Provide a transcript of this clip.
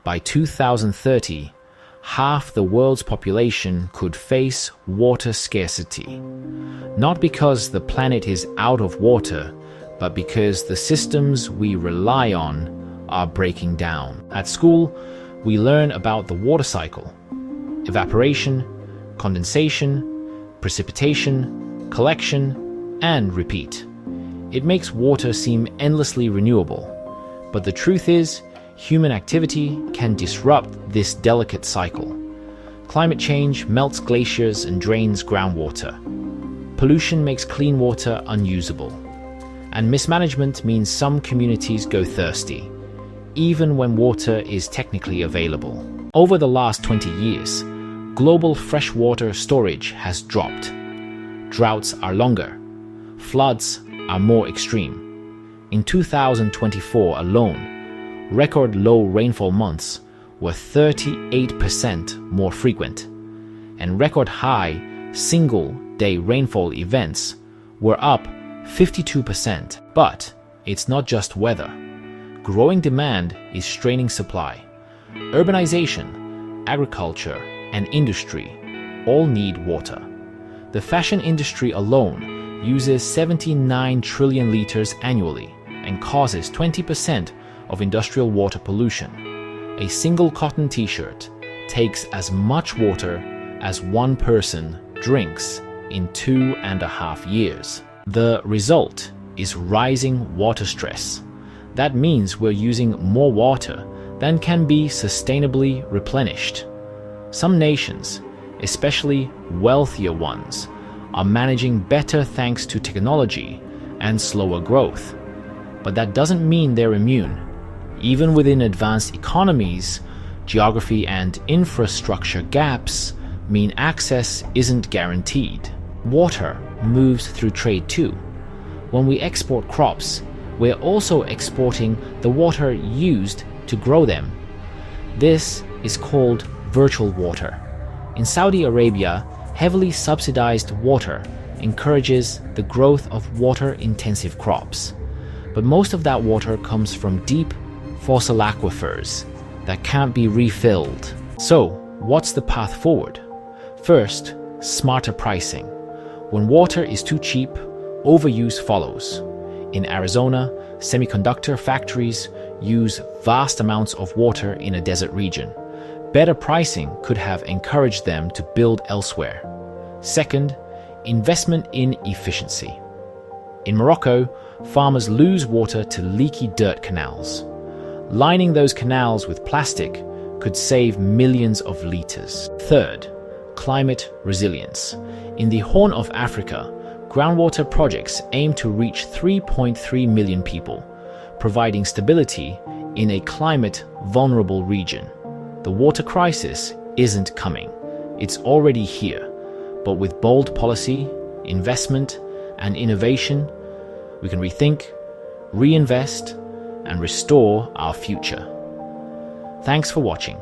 By 2030, half the world's population could face water scarcity. Not because the planet is out of water, but because the systems we rely on are breaking down. At school, we learn about the water cycle: evaporation, condensation, precipitation, collection, and repeat. It makes water seem endlessly renewable, but the truth is, human activity can disrupt this delicate cycle. Climate change melts glaciers and drains groundwater. Pollution makes clean water unusable. And mismanagement means some communities go thirsty, even when water is technically available. Over the last 20 years, global freshwater storage has dropped. Droughts are longer. Floods are more extreme. In 2024 alone, record low rainfall months were 38% more frequent, and record high single-day rainfall events were up 52%. But it's not just weather. Growing demand is straining supply. Urbanization, agriculture, and industry all need water. The fashion industry alone uses 79 trillion liters annually and causes 20% of industrial water pollution. A single cotton t-shirt takes as much water as one person drinks in 2.5 years. The result is rising water stress. That means we're using more water than can be sustainably replenished. Some nations, especially wealthier ones, are managing better thanks to technology and slower growth. But that doesn't mean they're immune. Even within advanced economies, geography and infrastructure gaps mean access isn't guaranteed. Water moves through trade too. When we export crops, we're also exporting the water used to grow them. This is called virtual water. In Saudi Arabia, heavily subsidized water encourages the growth of water-intensive crops. But most of that water comes from deep fossil aquifers that can't be refilled. So, what's the path forward? First, smarter pricing. When water is too cheap, overuse follows. In Arizona, semiconductor factories use vast amounts of water in a desert region. Better pricing could have encouraged them to build elsewhere. Second, investment in efficiency. In Morocco, farmers lose water to leaky dirt canals. Lining those canals with plastic could save millions of liters. Third, climate resilience. In the Horn of Africa, groundwater projects aim to reach 3.3 million people, providing stability in a climate-vulnerable region. The water crisis isn't coming. It's already here. But with bold policy, investment, and innovation, we can rethink, reinvest, and restore our future. Thanks for watching.